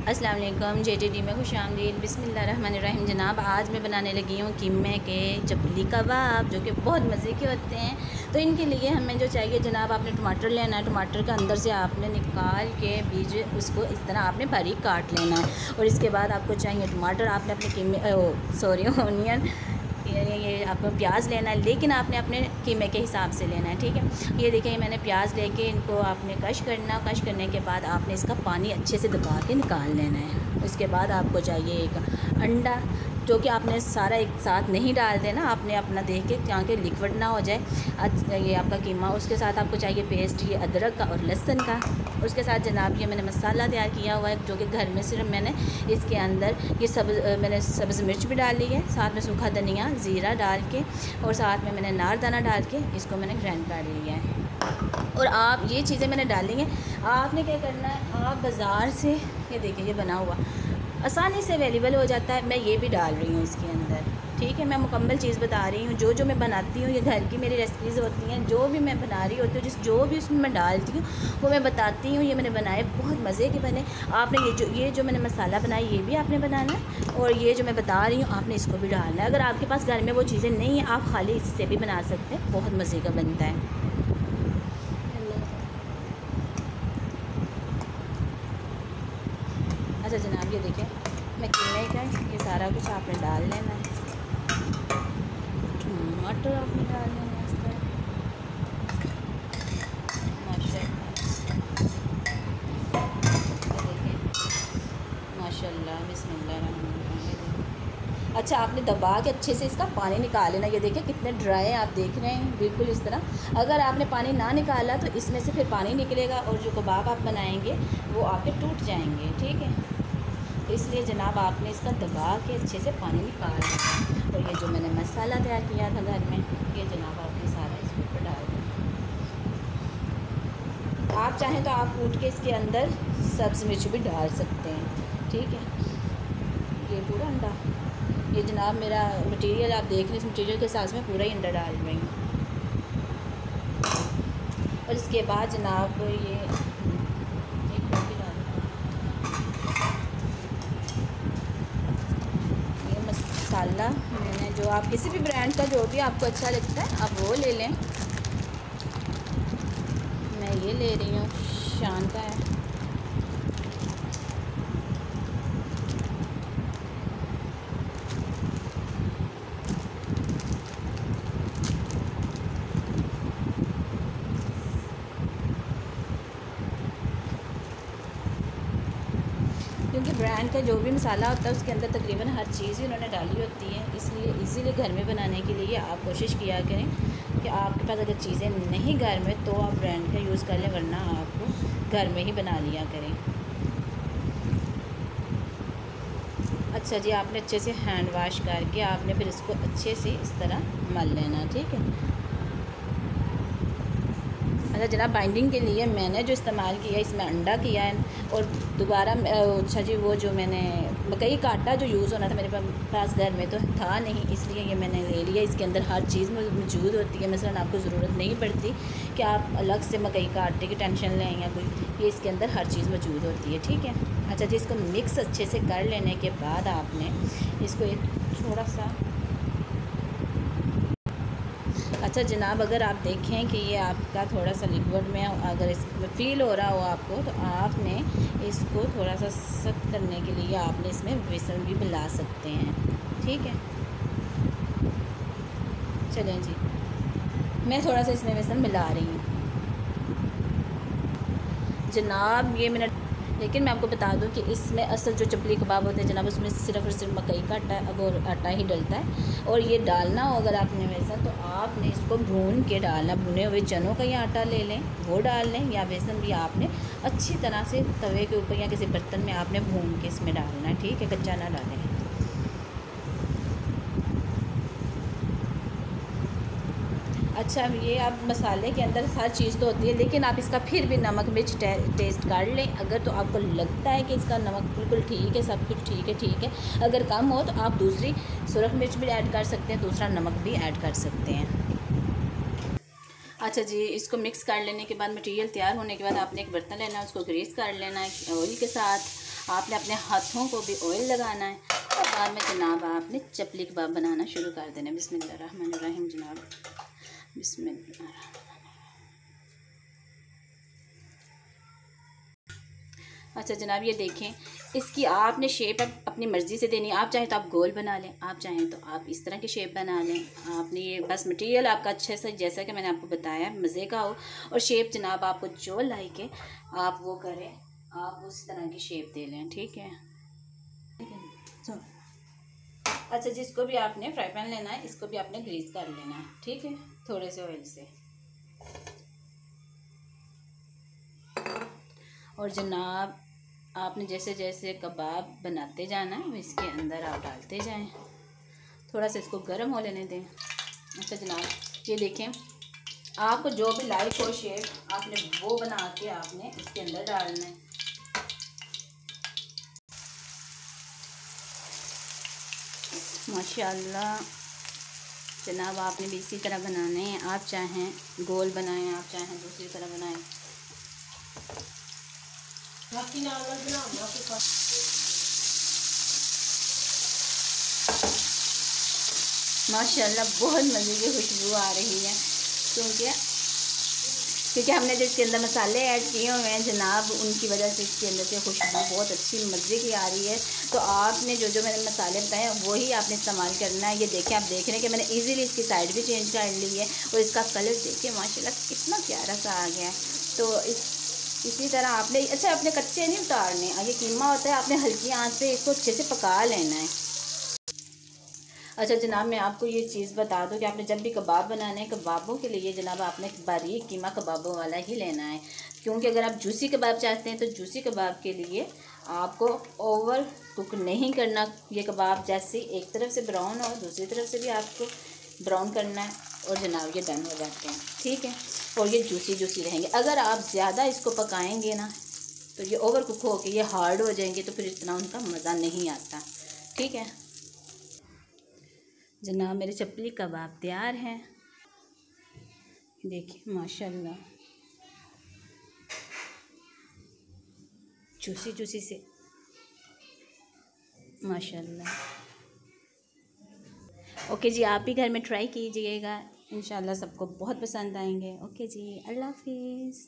अस्सलाम वालेकुम, JTD में खुशामदीद। बिस्मिल्लाहिर्रहमानिर्रहीम। जनाब, आज मैं बनाने लगी हूँ कीमे के चपली कबाब, जो कि बहुत मज़े के होते हैं। तो इनके लिए हमें जो चाहिए जनाब, आपने टमाटर लेना है। टमाटर का अंदर से आपने निकाल के बीज उसको इस तरह आपने बारीक काट लेना है। और इसके बाद आपको चाहिए टमाटर, आपने अपने कीमे ऑनियन, ये आपको प्याज लेना है, लेकिन आपने अपने कीमे के हिसाब से लेना है, ठीक है। ये देखिए, मैंने प्याज लेके इनको आपने कश करने के बाद आपने इसका पानी अच्छे से दबा के निकाल लेना है। उसके बाद आपको चाहिए एक अंडा, जो कि आपने सारा एक साथ नहीं डाल देना, आपने अपना देख के ताकि लिक्विड ना हो जाए ये आपका कीमा। उसके साथ आपको चाहिए पेस्ट ये अदरक का और लहसुन का। उसके साथ जनाब ये मैंने मसाला तैयार किया हुआ है, जो कि घर में सिर्फ मैंने इसके अंदर ये मैंने सब्ज़ मिर्च भी डाली है, साथ में सूखा धनिया ज़ीरा डाल के, और साथ में मैंने नारदाना डाल के इसको मैंने ग्राइंड कर लिया है। और आप ये चीज़ें मैंने डाली हैं। आपने क्या करना है, आप बाज़ार से ये देखिए ये बना हुआ आसानी से अवेलेबल हो जाता है, मैं ये भी डाल रही हूँ इसके अंदर, ठीक है। मैं मुकम्मल चीज़ बता रही हूँ, जो मैं बनाती हूँ, ये घर की मेरी रेसिपीज़ होती हैं, जो भी मैं बना रही होती हूँ, जो भी उसमें मैं डालती हूँ वो मैं बताती हूँ। ये मैंने बनाए, बहुत मज़े के बने। आपने ये जो मैंने मसाला बनाया ये भी आपने बनाना है, और ये जो मैं बता रही हूँ आपने इसको भी डालना है। अगर आपके पास घर में वो चीज़ें नहीं हैं, आप खाली इससे भी बना सकते हैं, बहुत मज़े का बनता है। अच्छा जनाब, ये देखें, मैं कीमे का ये सारा कुछ आपने डाल लेना है। टमाटर आपने डाल लेना है इस तरह, माशाल्लाह, बिस्मिल्लाह। अच्छा, आपने दबा के अच्छे से इसका पानी निकाल लेना। ये देखिए कितने ड्राई हैं, आप देख रहे हैं, बिल्कुल इस तरह। अगर आपने पानी ना निकाला तो इसमें से फिर पानी निकलेगा और जो कबाब आप बनाएंगे वो आपके टूट जाएंगे, ठीक है। इसलिए जनाब आपने इसका दबा के अच्छे से पानी निकाल लिया। और ये जो मैंने मसाला तैयार किया था घर में, ये जनाब आपने सारा इसके ऊपर डाल दिया। आप चाहें तो आप कूट के इसके अंदर सब्ज़ मिर्च भी डाल सकते हैं, ठीक है। ये पूरा अंडा, ये जनाब मेरा मटेरियल आप देख रहे हैं, इस मटेरियल के साथ में पूरा ही अंडा डाल रही हूँ। और इसके बाद जनाब ये मसाला मैंने, जो आप किसी भी ब्रांड का जो भी आपको अच्छा लगता है आप वो ले लें। मैं ये ले रही हूँ, शान का है। क्योंकि ब्रांड का जो भी मसाला होता है उसके अंदर तकरीबन हर चीज़ ही उन्होंने डाली होती है, इसलिए इजीली घर में बनाने के लिए आप कोशिश किया करें कि आपके पास अगर चीज़ें नहीं घर में तो आप ब्रांड का यूज़ कर लें, वरना आपको घर में ही बना लिया करें। अच्छा जी, आपने अच्छे से हैंड वॉश करके आपने फिर इसको अच्छे से इस तरह मल लेना, ठीक है। अच्छा जनाब, बाइंडिंग के लिए मैंने जो इस्तेमाल किया इसमें अंडा किया है, और दोबारा अच्छा जी वो जो मैंने मकई का आटा जो यूज़ होना था मेरे पास घर में तो था नहीं, इसलिए ये मैंने ले लिया। इसके अंदर हर चीज़ मौजूद होती है, मसलन आपको ज़रूरत नहीं पड़ती कि आप अलग से मकई का आटे की टेंशन लें या कोई, ये इसके अंदर हर चीज़ मौजूद होती है, ठीक है। अच्छा जी, इसको मिक्स अच्छे से कर लेने के बाद आपने इसको एक थोड़ा सा, अच्छा जनाब, अगर आप देखें कि ये आपका थोड़ा सा लिक्विड में अगर इसमें फ़ील हो रहा हो आपको, तो आपने इसको थोड़ा सा सख्त करने के लिए आपने इसमें बेसन भी मिला सकते हैं, ठीक है। चलें जी, मैं थोड़ा सा इसमें बेसन मिला रही हूँ जनाब। ये मैंने, लेकिन मैं आपको बता दूं कि इसमें असल जो चपली कबाब होते हैं जनाब, उसमें सिर्फ और सिर्फ मकई का आटा ही डलता है। और ये डालना हो अगर आपने बेसन, तो आपने इसको भून के डालना, भुने हुए चनों का ही आटा ले लें वो डाल लें, या बेसन भी आपने अच्छी तरह से तवे के ऊपर या किसी बर्तन में आपने भून के इसमें डालना है, ठीक है, कच्चा ना डालें। अच्छा, ये आप मसाले के अंदर हर चीज़ तो होती है, लेकिन आप इसका फिर भी नमक मिर्च टेस्ट कर लें। अगर तो आपको लगता है कि इसका नमक बिल्कुल ठीक है, सब कुछ ठीक है, अगर कम हो तो आप दूसरी सुरख मिर्च भी ऐड कर सकते हैं, दूसरा नमक भी ऐड कर सकते हैं। अच्छा जी, इसको मिक्स कर लेने के बाद, मटेरियल तैयार होने के बाद आपने एक बर्तन लेना है, उसको ग्रीस कर लेना है ऑयल के साथ। आपने अपने हाथों को भी ऑयल लगाना है और बाद में जनाब आपने चपली कबाब बनाना शुरू कर देना। बिस्मिल्लाहिर्रहमानिर्रहीम जनाब, बिस्मिल्लाह। अच्छा जनाब ये देखें, इसकी आपने शेप अपनी मर्ज़ी से देनी है। आप चाहें तो आप गोल बना लें, आप चाहें तो आप इस तरह की शेप बना लें। आपने ये बस मटेरियल आपका अच्छे से, जैसा कि मैंने आपको बताया, मज़े का हो और शेप जनाब आपको जो लाइक है आप वो करें, आप उस तरह की शेप दे लें। ठीक है। अच्छा जिसको भी आपने फ्राई पैन लेना है, इसको भी आपने ग्रीस कर लेना है। ठीक है, थोड़े से ऑयल से। और जनाब आपने जैसे जैसे कबाब बनाते जाना है इसके अंदर आप डालते जाएं, थोड़ा सा इसको गर्म हो लेने दें। अच्छा जनाब ये देखें, आपको जो भी लाइक हो शेप आपने वो बना के आपने इसके अंदर डालना है। माशाल्लाह जनाब आपने भी इसी तरह बनाने हैं। आप चाहें गोल बनाएं, आप चाहें दूसरी तरह बनाएं। माशाल्लाह बहुत मज़े की खुशबू आ रही है, क्योंकि हमने जो इसके अंदर मसाले ऐड किए हुए हैं जनाब, उनकी वजह से इसके अंदर से खुशबू बहुत अच्छी मज़े की आ रही है। तो आपने जो जो मैंने मसाले बताए हैं वही आपने इस्तेमाल करना है। ये देखें, आप देख रहे हैं कि मैंने इजीली इसकी साइड भी चेंज कर ली है और इसका कलर देखिए माशाल्लाह कितना प्यारा सा आ गया है। तो इसी तरह आपने अच्छा अपने कच्चे नहीं उतारने, ये कीमा होता है, आपने हल्की आंच पे इसको अच्छे से पका लेना है। अच्छा जनाब मैं आपको ये चीज़ बता दूं कि आपने जब भी कबाब बनाने हैं, कबाबों के लिए जनाब आपने बारीक कीमा कबाबों वाला ही लेना है, क्योंकि अगर आप जूसी कबाब चाहते हैं तो जूसी कबाब के लिए आपको ओवर कुक नहीं करना। ये कबाब जैसे एक तरफ से ब्राउन हो दूसरी तरफ से भी आपको ब्राउन करना है और जनाब ये डन हो जाते हैं। ठीक है, और ये जूसी जूसी रहेंगे। अगर आप ज़्यादा इसको पकाएँगे ना तो ये ओवर कुक हो के ये हार्ड हो जाएंगे, तो फिर इतना उनका मज़ा नहीं आता। ठीक है जनाब मेरे चपली कबाब तैयार हैं, देखिए माशाल्लाह जूसी जूसी से माशाल्लाह। ओके जी, आप भी घर में ट्राई कीजिएगा, इंशाल्लाह सबको बहुत पसंद आएंगे। ओके जी, अल्लाह हाफिज़।